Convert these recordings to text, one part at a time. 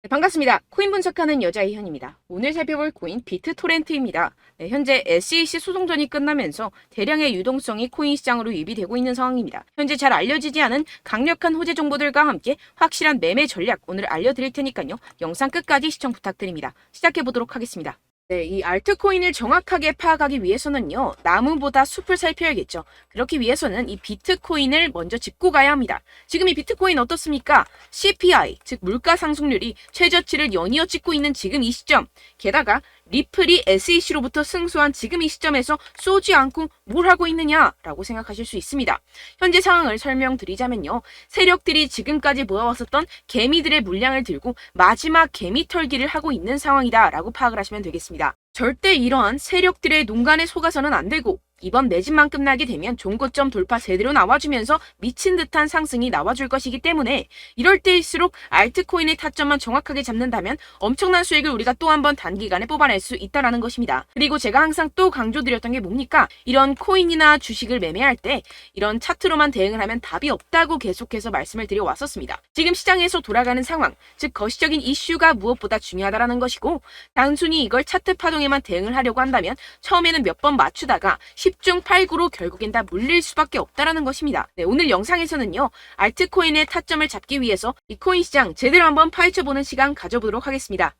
네, 반갑습니다. 코인 분석하는 여자 이현입니다. 오늘 살펴볼 코인 비트토렌트입니다. 네, 현재 SEC 소송전이 끝나면서 대량의 유동성이 코인 시장으로 유입되고 있는 상황입니다. 현재 잘 알려지지 않은 강력한 호재 정보들과 함께 확실한 매매 전략 오늘 알려드릴 테니까요. 영상 끝까지 시청 부탁드립니다. 시작해보도록 하겠습니다. 네, 이 알트코인을 정확하게 파악하기 위해서는요, 나무보다 숲을 살펴야겠죠. 그렇기 위해서는 이 비트코인을 먼저 짚고 가야 합니다. 지금 이 비트코인 어떻습니까? CPI, 즉 물가 상승률이 최저치를 연이어 찍고 있는 지금 이 시점. 게다가 리플이 SEC로부터 승소한 지금 이 시점에서 쏘지 않고 뭘 하고 있느냐라고 생각하실 수 있습니다. 현재 상황을 설명드리자면요. 세력들이 지금까지 모아왔었던 개미들의 물량을 들고 마지막 개미 털기를 하고 있는 상황이다라고 파악을 하시면 되겠습니다. 절대 이러한 세력들의 농간에 속아서는 안 되고 이번 매집만 끝나게 되면 종고점 돌파 제대로 나와주면서 미친 듯한 상승이 나와줄 것이기 때문에 이럴 때일수록 알트코인의 타점만 정확하게 잡는다면 엄청난 수익을 우리가 또 한 번 단기간에 뽑아낼 수 있다는 것입니다. 그리고 제가 항상 또 강조드렸던 게 뭡니까? 이런 코인이나 주식을 매매할 때 이런 차트로만 대응을 하면 답이 없다고 계속해서 말씀을 드려왔었습니다. 지금 시장에서 돌아가는 상황, 즉 거시적인 이슈가 무엇보다 중요하다는 것이고 단순히 이걸 차트 파동에만 대응을 하려고 한다면 처음에는 몇 번 맞추다가 10중 8구로 결국엔 다 물릴 수밖에 없다라는 것입니다. 네, 오늘 영상에서는요. 알트코인의 타점을 잡기 위해서 이 코인 시장 제대로 한번 파헤쳐보는 시간 가져보도록 하겠습니다.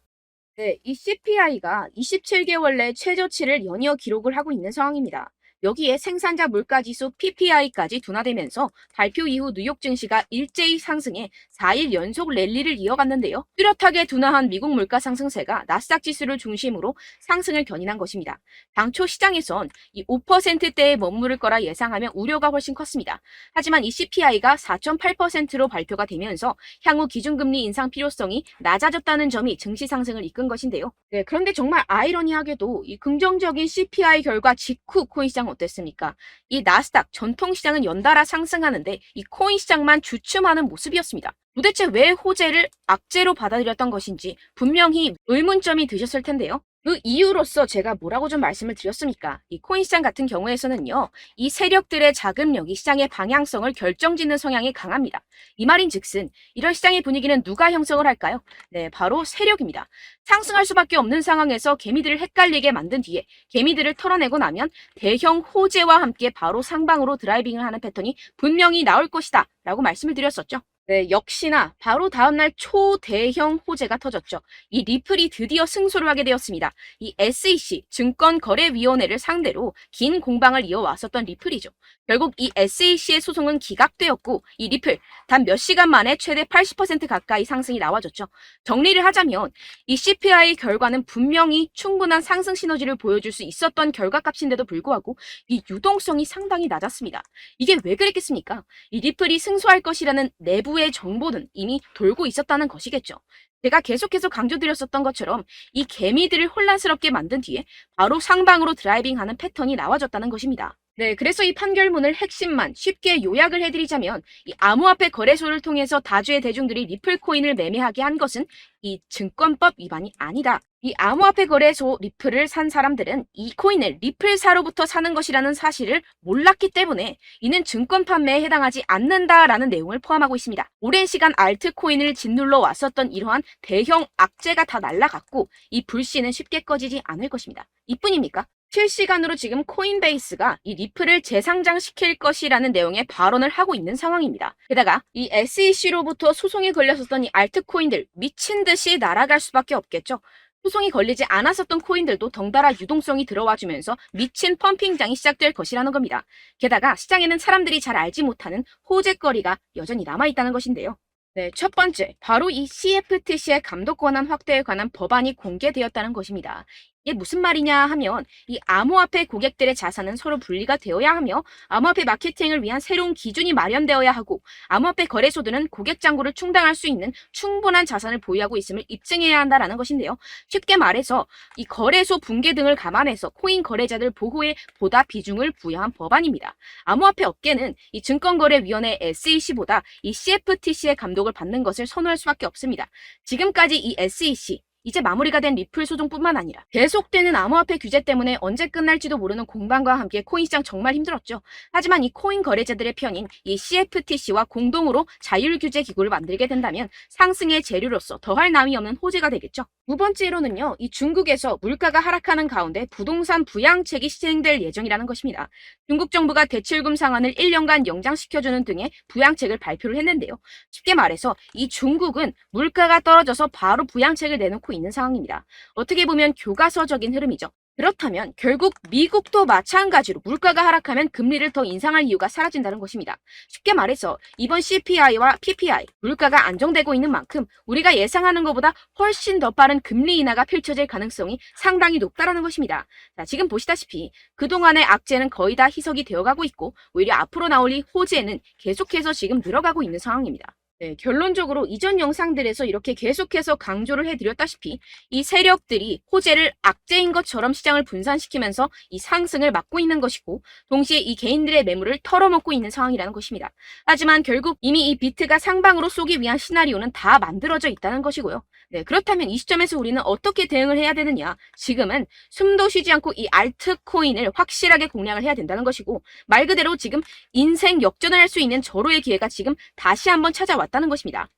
네, 이 CPI가 27개월 내 최저치를 연이어 기록을 하고 있는 상황입니다. 여기에 생산자 물가지수 PPI까지 둔화되면서 발표 이후 뉴욕 증시가 일제히 상승해 4일 연속 랠리를 이어갔는데요. 뚜렷하게 둔화한 미국 물가 상승세가 나스닥 지수를 중심으로 상승을 견인한 것입니다. 당초 시장에선 이 5%대에 머무를 거라 예상하며 우려가 훨씬 컸습니다. 하지만 이 CPI가 4.8%로 발표가 되면서 향후 기준금리 인상 필요성이 낮아졌다는 점이 증시 상승을 이끈 것인데요. 네, 그런데 정말 아이러니하게도 이 긍정적인 CPI 결과 직후 코인 시장 어땠습니까? 이 나스닥 전통 시장은 연달아 상승하는데 이 코인 시장만 주춤하는 모습이었습니다. 도대체 왜 호재를 악재로 받아들였던 것인지 분명히 의문점이 드셨을 텐데요. 그 이유로서 제가 뭐라고 좀 말씀을 드렸습니까? 이 코인 시장 같은 경우에서는요, 이 세력들의 자금력이 시장의 방향성을 결정짓는 성향이 강합니다. 이 말인즉슨 이런 시장의 분위기는 누가 형성을 할까요? 네, 바로 세력입니다. 상승할 수밖에 없는 상황에서 개미들을 헷갈리게 만든 뒤에 개미들을 털어내고 나면 대형 호재와 함께 바로 상방으로 드라이빙을 하는 패턴이 분명히 나올 것이다 라고 말씀을 드렸었죠. 네, 역시나 바로 다음날 초대형 호재가 터졌죠. 이 리플이 드디어 승소를 하게 되었습니다. 이 SEC 증권거래위원회를 상대로 긴 공방을 이어왔었던 리플이죠. 결국 이 SEC의 소송은 기각되었고 이 리플 단 몇 시간 만에 최대 80% 가까이 상승이 나와줬죠. 정리를 하자면 이 CPI 결과는 분명히 충분한 상승 시너지를 보여줄 수 있었던 결과값인데도 불구하고 이 유동성이 상당히 낮았습니다. 이게 왜 그랬겠습니까? 이 리플이 승소할 것이라는 내부의 정보는 이미 돌고 있었다는 것이겠죠. 제가 계속해서 강조드렸었던 것처럼 이 개미들을 혼란스럽게 만든 뒤에 바로 상방으로 드라이빙하는 패턴이 나와졌다는 것입니다. 네, 그래서 이 판결문을 핵심만 쉽게 요약을 해드리자면 이 암호화폐 거래소를 통해서 다주의 대중들이 리플 코인을 매매하게 한 것은 이 증권법 위반이 아니다. 이 암호화폐 거래소 리플을 산 사람들은 이 코인을 리플사로부터 사는 것이라는 사실을 몰랐기 때문에 이는 증권 판매에 해당하지 않는다라는 내용을 포함하고 있습니다. 오랜 시간 알트코인을 짓눌러 왔었던 이러한 대형 악재가 다 날아갔고 이 불씨는 쉽게 꺼지지 않을 것입니다. 이뿐입니까? 실시간으로 지금 코인베이스가 이 리플을 재상장시킬 것이라는 내용의 발언을 하고 있는 상황입니다. 게다가 이 SEC로부터 소송이 걸렸었던 이 알트코인들 미친 듯이 날아갈 수밖에 없겠죠. 소송이 걸리지 않았었던 코인들도 덩달아 유동성이 들어와주면서 미친 펌핑장이 시작될 것이라는 겁니다. 게다가 시장에는 사람들이 잘 알지 못하는 호재거리가 여전히 남아있다는 것인데요. 네, 첫 번째, 바로 이 CFTC의 감독 권한 확대에 관한 법안이 공개되었다는 것입니다. 이게 무슨 말이냐 하면 이 암호화폐 고객들의 자산은 서로 분리가 되어야 하며 암호화폐 마케팅을 위한 새로운 기준이 마련되어야 하고 암호화폐 거래소들은 고객 잔고를 충당할 수 있는 충분한 자산을 보유하고 있음을 입증해야 한다라는 것인데요. 쉽게 말해서 이 거래소 붕괴 등을 감안해서 코인 거래자들 보호에 보다 비중을 부여한 법안입니다. 암호화폐 업계는 이 증권거래위원회 SEC보다 이 CFTC의 감독을 받는 것을 선호할 수밖에 없습니다. 지금까지 이 SEC 이제 마무리가 된 리플 소송뿐만 아니라 계속되는 암호화폐 규제 때문에 언제 끝날지도 모르는 공방과 함께 코인 시장 정말 힘들었죠. 하지만 이 코인 거래자들의 편인 이 CFTC와 공동으로 자율규제 기구를 만들게 된다면 상승의 재료로서 더할 나위 없는 호재가 되겠죠. 두 번째로는요, 이 중국에서 물가가 하락하는 가운데 부동산 부양책이 시행될 예정이라는 것입니다. 중국 정부가 대출금 상한을 1년간 연장시켜주는 등의 부양책을 발표를 했는데요. 쉽게 말해서 이 중국은 물가가 떨어져서 바로 부양책을 내놓고 있는 상황입니다. 어떻게 보면 교과서적인 흐름이죠. 그렇다면 결국 미국도 마찬가지로 물가가 하락하면 금리를 더 인상할 이유가 사라진다는 것입니다. 쉽게 말해서 이번 CPI와 PPI, 물가가 안정되고 있는 만큼 우리가 예상하는 것보다 훨씬 더 빠른 금리 인하가 펼쳐질 가능성이 상당히 높다는 것입니다. 자, 지금 보시다시피 그동안의 악재는 거의 다 희석이 되어가고 있고 오히려 앞으로 나올 이 호재는 계속해서 지금 늘어가고 있는 상황입니다. 네, 결론적으로 이전 영상들에서 이렇게 계속해서 강조를 해드렸다시피 이 세력들이 호재를 악재인 것처럼 시장을 분산시키면서 이 상승을 막고 있는 것이고 동시에 이 개인들의 매물을 털어먹고 있는 상황이라는 것입니다. 하지만 결국 이미 이 비트가 상방으로 쏘기 위한 시나리오는 다 만들어져 있다는 것이고요. 네, 그렇다면 이 시점에서 우리는 어떻게 대응을 해야 되느냐? 지금은 숨도 쉬지 않고 이 알트코인을 확실하게 공략을 해야 된다는 것이고 말 그대로 지금 인생 역전을 할 수 있는 절호의 기회가 지금 다시 한번 찾아왔다는 것입니다.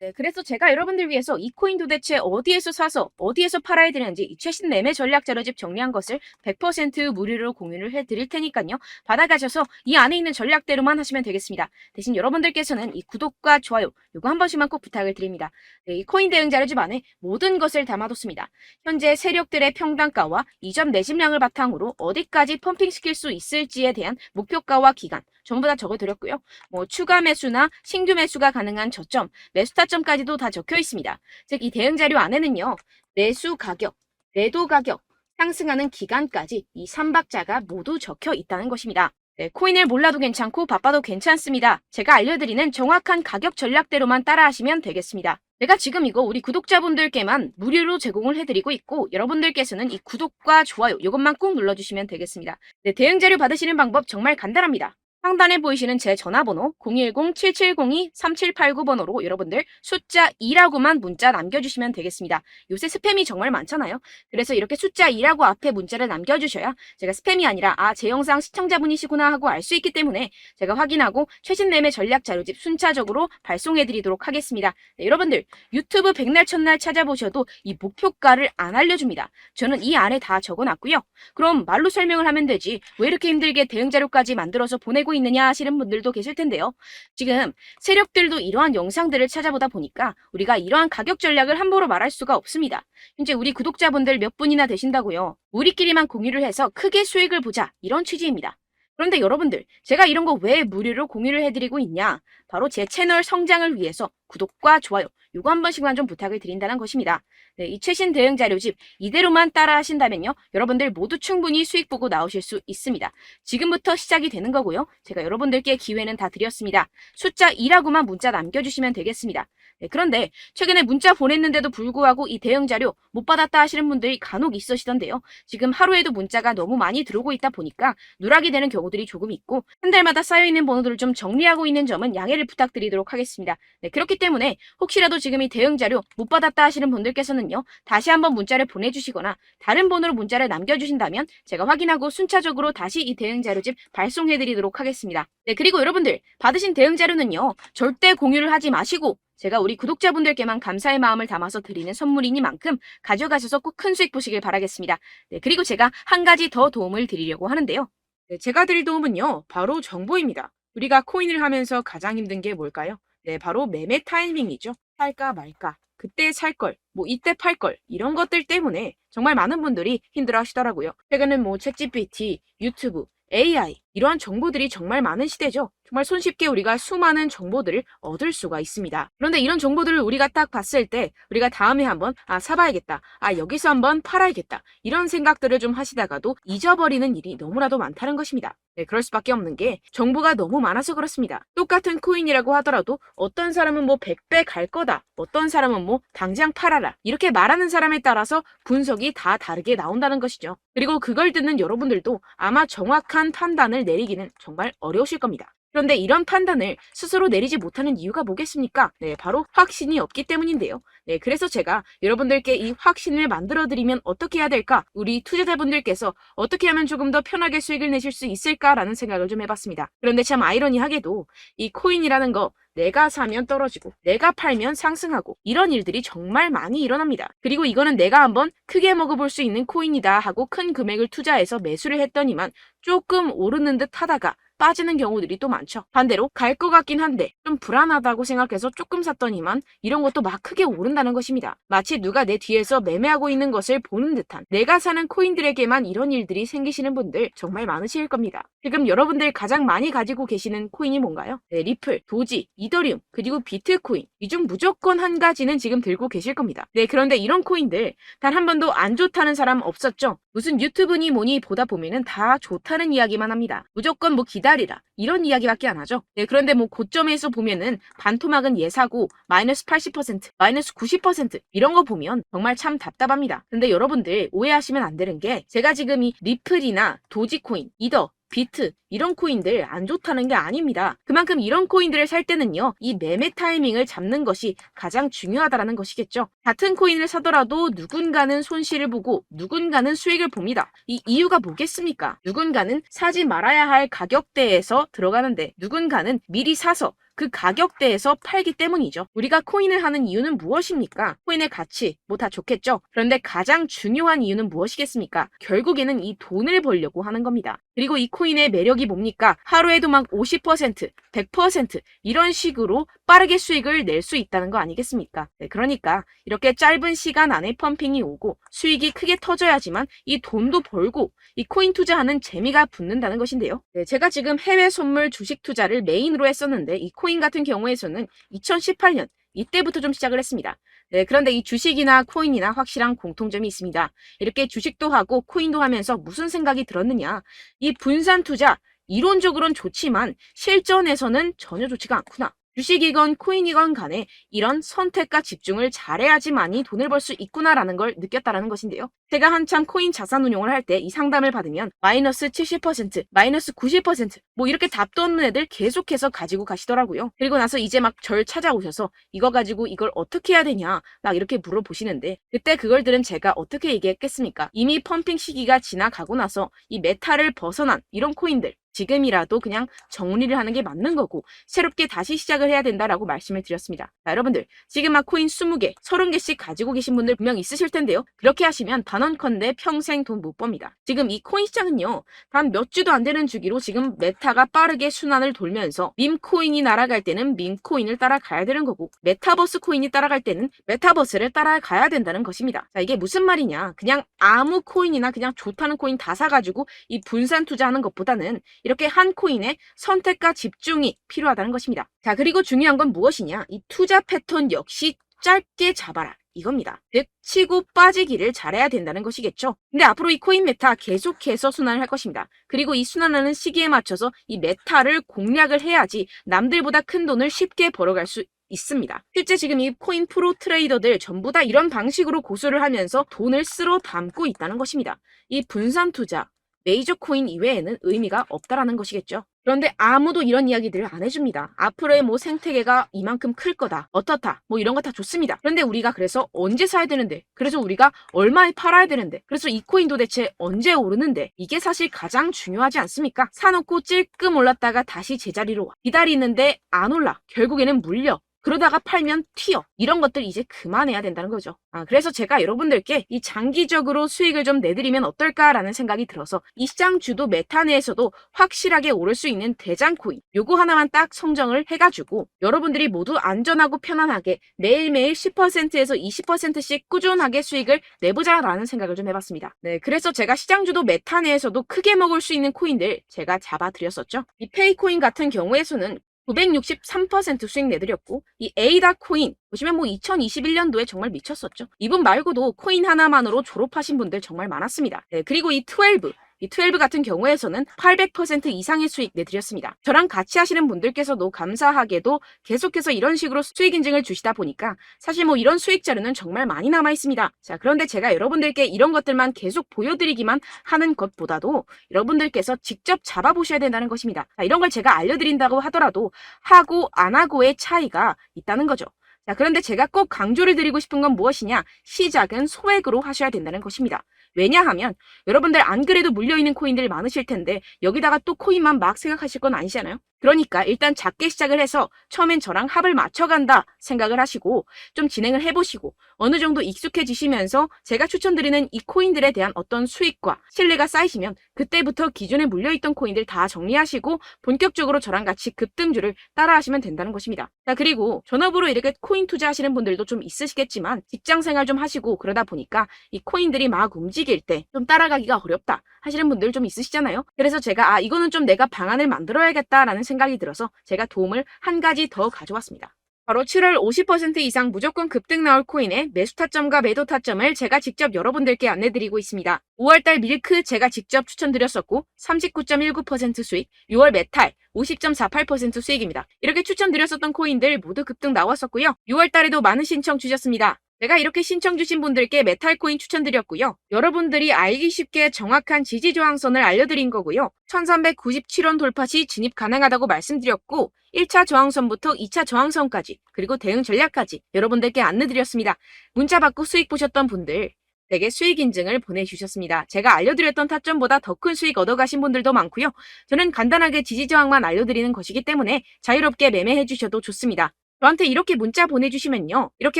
네, 그래서 제가 여러분들 위해서 이 코인 도대체 어디에서 사서 어디에서 팔아야 되는지 이 최신 매매 전략 자료집 정리한 것을 100% 무료로 공유를 해드릴 테니까요. 받아가셔서 이 안에 있는 전략대로만 하시면 되겠습니다. 대신 여러분들께서는 이 구독과 좋아요 요거 한 번씩만 꼭 부탁을 드립니다. 네, 이 코인 대응 자료집 안에 모든 것을 담아뒀습니다. 현재 세력들의 평단가와 이전 매집량을 바탕으로 어디까지 펌핑시킬 수 있을지에 대한 목표가와 기간 전부 다 적어드렸고요. 뭐 추가 매수나 신규 매수가 가능한 저점, 매수 타점까지도 다 적혀 있습니다. 즉 이 대응 자료 안에는요. 매수 가격, 매도 가격, 상승하는 기간까지 이 3박자가 모두 적혀 있다는 것입니다. 네, 코인을 몰라도 괜찮고 바빠도 괜찮습니다. 제가 알려드리는 정확한 가격 전략대로만 따라하시면 되겠습니다. 제가 지금 이거 우리 구독자분들께만 무료로 제공을 해드리고 있고 여러분들께서는 이 구독과 좋아요 이것만 꼭 눌러주시면 되겠습니다. 네, 대응 자료 받으시는 방법 정말 간단합니다. 상단에 보이시는 제 전화번호 010-7702-3789번호로 여러분들 숫자 2라고만 문자 남겨주시면 되겠습니다. 요새 스팸이 정말 많잖아요. 그래서 이렇게 숫자 2라고 앞에 문자를 남겨주셔야 제가 스팸이 아니라 제 영상 시청자분이시구나 하고 알 수 있기 때문에 제가 확인하고 최신 매매 전략 자료집 순차적으로 발송해드리도록 하겠습니다. 네, 여러분들 유튜브 백날 첫날 찾아보셔도 이 목표가를 안 알려줍니다. 저는 이 안에 다 적어놨고요. 그럼 말로 설명을 하면 되지 왜 이렇게 힘들게 대응 자료까지 만들어서 보내고 있느냐 하시는 분들도 계실 텐데요. 지금 세력들도 이러한 영상들을 찾아보다 보니까 우리가 이러한 가격 전략을 함부로 말할 수가 없습니다. 현재 우리 구독자분들 몇 분이나 되신다고요. 우리끼리만 공유를 해서 크게 수익을 보자 이런 취지입니다. 그런데 여러분들 제가 이런 거 왜 무료로 공유를 해드리고 있냐? 바로 제 채널 성장을 위해서 구독과 좋아요 이거 한 번씩만 좀 부탁을 드린다는 것입니다. 네, 이 최신 대응 자료집 이대로만 따라 하신다면요. 여러분들 모두 충분히 수익 보고 나오실 수 있습니다. 지금부터 시작이 되는 거고요. 제가 여러분들께 기회는 다 드렸습니다. 숫자 2라고만 문자 남겨주시면 되겠습니다. 네, 그런데 최근에 문자 보냈는데도 불구하고 이 대응 자료 못 받았다 하시는 분들이 간혹 있으시던데요. 지금 하루에도 문자가 너무 많이 들어오고 있다 보니까 누락이 되는 경우들이 조금 있고 한 달마다 쌓여있는 번호들을 좀 정리하고 있는 점은 양해를 부탁드리도록 하겠습니다. 네, 그렇기 때문에 혹시라도 지금 이 대응 자료 못 받았다 하시는 분들께서는요. 다시 한번 문자를 보내주시거나 다른 번호로 문자를 남겨주신다면 제가 확인하고 순차적으로 다시 이 대응 자료집 발송해드리도록 하겠습니다. 네, 그리고 여러분들 받으신 대응 자료는요. 절대 공유를 하지 마시고 제가 우리 구독자분들께만 감사의 마음을 담아서 드리는 선물이니만큼 가져가셔서 꼭 큰 수익 보시길 바라겠습니다. 네, 그리고 제가 한 가지 더 도움을 드리려고 하는데요. 네, 제가 드릴 도움은요. 바로 정보입니다. 우리가 코인을 하면서 가장 힘든 게 뭘까요? 네, 바로 매매 타이밍이죠. 살까 말까, 그때 살 걸, 뭐 이때 팔 걸 이런 것들 때문에 정말 많은 분들이 힘들어 하시더라고요. 최근은 뭐 챗GPT, 유튜브, AI 이러한 정보들이 정말 많은 시대죠. 정말 손쉽게 우리가 수많은 정보들을 얻을 수가 있습니다. 그런데 이런 정보들을 우리가 딱 봤을 때 우리가 다음에 한번 사봐야겠다. 여기서 한번 팔아야겠다. 이런 생각들을 좀 하시다가도 잊어버리는 일이 너무나도 많다는 것입니다. 네, 그럴 수밖에 없는 게 정보가 너무 많아서 그렇습니다. 똑같은 코인이라고 하더라도 어떤 사람은 뭐 100배 갈 거다. 어떤 사람은 뭐 당장 팔아라. 이렇게 말하는 사람에 따라서 분석이 다 다르게 나온다는 것이죠. 그리고 그걸 듣는 여러분들도 아마 정확한 판단을 내리기는 정말 어려우실 겁니다. 그런데 이런 판단을 스스로 내리지 못하는 이유가 뭐겠습니까? 네, 바로 확신이 없기 때문인데요. 네, 그래서 제가 여러분들께 이 확신을 만들어드리면 어떻게 해야 될까? 우리 투자자분들께서 어떻게 하면 조금 더 편하게 수익을 내실 수 있을까라는 생각을 좀 해봤습니다. 그런데 참 아이러니하게도 이 코인이라는 거 내가 사면 떨어지고 내가 팔면 상승하고 이런 일들이 정말 많이 일어납니다. 그리고 이거는 내가 한번 크게 먹어볼 수 있는 코인이다 하고 큰 금액을 투자해서 매수를 했더니만 조금 오르는 듯 하다가 빠지는 경우들이 또 많죠. 반대로 갈 것 같긴 한데 좀 불안하다고 생각해서 조금 샀더니만 이런 것도 막 크게 오른다는 것입니다. 마치 누가 내 뒤에서 매매하고 있는 것을 보는 듯한, 내가 사는 코인들에게만 이런 일들이 생기시는 분들 정말 많으실 겁니다. 지금 여러분들 가장 많이 가지고 계시는 코인이 뭔가요? 네, 리플, 도지, 이더리움, 그리고 비트코인. 이 중 무조건 한 가지는 지금 들고 계실 겁니다. 네, 그런데 이런 코인들 단 한 번도 안 좋다는 사람 없었죠? 무슨 유튜브니 뭐니 보다 보면은 다 좋다는 이야기만 합니다. 무조건 뭐 기다리라 이런 이야기밖에 안 하죠. 네, 그런데 뭐 고점에서 보면은 반토막은 예사고 마이너스 80%, 마이너스 90% 이런 거 보면 정말 참 답답합니다. 근데 여러분들 오해하시면 안 되는 게, 제가 지금 이 리플이나 도지코인, 이더, 비트 이런 코인들 안 좋다는 게 아닙니다. 그만큼 이런 코인들을 살 때는요, 이 매매 타이밍을 잡는 것이 가장 중요하다는 것이겠죠. 같은 코인을 사더라도 누군가는 손실을 보고 누군가는 수익을 봅니다. 이 이유가 뭐겠습니까? 누군가는 사지 말아야 할 가격대에서 들어가는데 누군가는 미리 사서 그 가격대에서 팔기 때문이죠. 우리가 코인을 하는 이유는 무엇입니까? 코인의 가치, 뭐 다 좋겠죠? 그런데 가장 중요한 이유는 무엇이겠습니까? 결국에는 이 돈을 벌려고 하는 겁니다. 그리고 이 코인의 매력이 뭡니까? 하루에도 막 50%, 100% 이런 식으로 빠르게 수익을 낼 수 있다는 거 아니겠습니까? 네, 그러니까 이렇게 짧은 시간 안에 펌핑이 오고 수익이 크게 터져야지만 이 돈도 벌고 이 코인 투자하는 재미가 붙는다는 것인데요. 네, 제가 지금 해외 선물 주식 투자를 메인으로 했었는데 이 코인 같은 경우에서는 2018년 이때부터 좀 시작을 했습니다. 네, 그런데 이 주식이나 코인이나 확실한 공통점이 있습니다. 이렇게 주식도 하고 코인도 하면서 무슨 생각이 들었느냐? 이 분산 투자, 이론적으로는 좋지만 실전에서는 전혀 좋지가 않구나. 주식이건 코인이건 간에 이런 선택과 집중을 잘해야지만이 돈을 벌 수 있구나라는 걸 느꼈다라는 것인데요. 제가 한참 코인 자산 운용을 할 때 이 상담을 받으면 마이너스 70%, 마이너스 90% 뭐 이렇게 답도 없는 애들 계속해서 가지고 가시더라고요. 그리고 나서 이제 막 절 찾아오셔서 이거 가지고 이걸 어떻게 해야 되냐 막 이렇게 물어보시는데, 그때 그걸 들은 제가 어떻게 얘기했겠습니까? 이미 펌핑 시기가 지나가고 나서 이 메타를 벗어난 이런 코인들 지금이라도 그냥 정리를 하는 게 맞는 거고 새롭게 다시 시작을 해야 된다라고 말씀을 드렸습니다. 자, 여러분들 지금 막 코인 20개, 30개씩 가지고 계신 분들 분명 있으실 텐데요. 그렇게 하시면 단언컨대 평생 돈 못 법니다. 지금 이 코인 시장은요, 단 몇 주도 안 되는 주기로 지금 메타가 빠르게 순환을 돌면서 밈코인이 날아갈 때는 밈코인을 따라가야 되는 거고 메타버스 코인이 따라갈 때는 메타버스를 따라가야 된다는 것입니다. 자, 이게 무슨 말이냐? 그냥 아무 코인이나 그냥 좋다는 코인 다 사가지고 이 분산 투자하는 것보다는 이렇게 한 코인에 선택과 집중이 필요하다는 것입니다. 자, 그리고 중요한 건 무엇이냐? 이 투자 패턴 역시 짧게 잡아라. 이겁니다. 즉 치고 빠지기를 잘해야 된다는 것이겠죠. 근데 앞으로 이 코인 메타 계속해서 순환을 할 것입니다. 그리고 이 순환하는 시기에 맞춰서 이 메타를 공략을 해야지 남들보다 큰 돈을 쉽게 벌어갈 수 있습니다. 실제 지금 이 코인 프로 트레이더들 전부 다 이런 방식으로 고수를 하면서 돈을 쓸어 담고 있다는 것입니다. 이 분산 투자, 메이저 코인 이외에는 의미가 없다라는 것이겠죠. 그런데 아무도 이런 이야기들을 안 해줍니다. 앞으로의 뭐 생태계가 이만큼 클 거다, 어떻다, 뭐 이런 거 다 좋습니다. 그런데 우리가 그래서 언제 사야 되는데, 그래서 우리가 얼마에 팔아야 되는데, 그래서 이 코인 도대체 언제 오르는데, 이게 사실 가장 중요하지 않습니까? 사놓고 찔끔 올랐다가 다시 제자리로 와. 기다리는데 안 올라. 결국에는 물려. 그러다가 팔면 튀어. 이런 것들 이제 그만해야 된다는 거죠. 그래서 제가 여러분들께 이 장기적으로 수익을 좀 내드리면 어떨까라는 생각이 들어서 이 시장 주도 메타 내에서도 확실하게 오를 수 있는 대장 코인 요거 하나만 딱 선정을 해가지고 여러분들이 모두 안전하고 편안하게 매일매일 10%에서 20%씩 꾸준하게 수익을 내보자라는 생각을 좀 해봤습니다. 네, 그래서 제가 시장 주도 메타 내에서도 크게 먹을 수 있는 코인들 제가 잡아드렸었죠. 이 페이코인 같은 경우에서는 963% 수익 내드렸고, 이 에이다 코인 보시면 뭐 2021년도에 정말 미쳤었죠. 이분 말고도 코인 하나만으로 졸업하신 분들 정말 많았습니다. 네, 그리고 이 12 이 12 같은 경우에서는 800% 이상의 수익 내드렸습니다. 저랑 같이 하시는 분들께서도 감사하게도 계속해서 이런 식으로 수익 인증을 주시다 보니까 사실 뭐 이런 수익 자료는 정말 많이 남아 있습니다. 자, 그런데 제가 여러분들께 이런 것들만 계속 보여드리기만 하는 것보다도 여러분들께서 직접 잡아보셔야 된다는 것입니다. 자, 이런 걸 제가 알려드린다고 하더라도 하고 안 하고의 차이가 있다는 거죠. 자, 그런데 제가 꼭 강조를 드리고 싶은 건 무엇이냐? 시작은 소액으로 하셔야 된다는 것입니다. 왜냐하면 여러분들 안 그래도 물려있는 코인들 많으실 텐데 여기다가 또 코인만 막 생각하실 건 아니잖아요. 그러니까 일단 작게 시작을 해서 처음엔 저랑 합을 맞춰간다 생각을 하시고 좀 진행을 해보시고 어느 정도 익숙해지시면서 제가 추천드리는 이 코인들에 대한 어떤 수익과 신뢰가 쌓이시면 그때부터 기존에 물려있던 코인들 다 정리하시고 본격적으로 저랑 같이 급등주를 따라하시면 된다는 것입니다. 자, 그리고 전업으로 이렇게 코인 투자하시는 분들도 좀 있으시겠지만 직장 생활 좀 하시고 그러다 보니까 이 코인들이 막 움직일 때 좀 따라가기가 어렵다 하시는 분들 좀 있으시잖아요. 그래서 제가 이거는 좀 내가 방안을 만들어야겠다라는 생각이 들어서 제가 도움을 한 가지 더 가져왔습니다. 바로 7월 50% 이상 무조건 급등 나올 코인의 매수 타점과 매도 타점을 제가 직접 여러분들께 안내드리고 있습니다. 5월달 밀크 제가 직접 추천드렸었고 39.19% 수익, 6월 메탈 50.48% 수익입니다. 이렇게 추천드렸었던 코인들 모두 급등 나왔었고요. 6월달에도 많은 신청 주셨습니다. 제가 이렇게 신청 주신 분들께 메탈코인 추천드렸고요. 여러분들이 알기 쉽게 정확한 지지저항선을 알려드린 거고요. 1397원 돌파 시 진입 가능하다고 말씀드렸고 1차 저항선부터 2차 저항선까지 그리고 대응 전략까지 여러분들께 안내드렸습니다. 문자 받고 수익 보셨던 분들 되게 수익 인증을 보내주셨습니다. 제가 알려드렸던 타점보다 더 큰 수익 얻어가신 분들도 많고요. 저는 간단하게 지지저항만 알려드리는 것이기 때문에 자유롭게 매매해 주셔도 좋습니다. 저한테 이렇게 문자 보내주시면요. 이렇게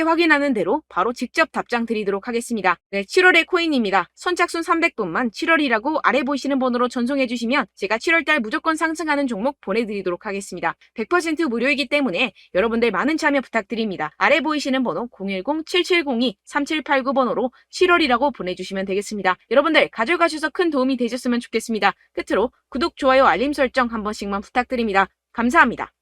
확인하는 대로 바로 직접 답장 드리도록 하겠습니다. 네, 7월의 코인입니다. 선착순 300분만 7월이라고 아래 보이시는 번호로 전송해 주시면 제가 7월달 무조건 상승하는 종목 보내드리도록 하겠습니다. 100% 무료이기 때문에 여러분들 많은 참여 부탁드립니다. 아래 보이시는 번호 010-7702-3789번호로 7월이라고 보내주시면 되겠습니다. 여러분들 가져가셔서 큰 도움이 되셨으면 좋겠습니다. 끝으로 구독, 좋아요, 알림 설정 한 번씩만 부탁드립니다. 감사합니다.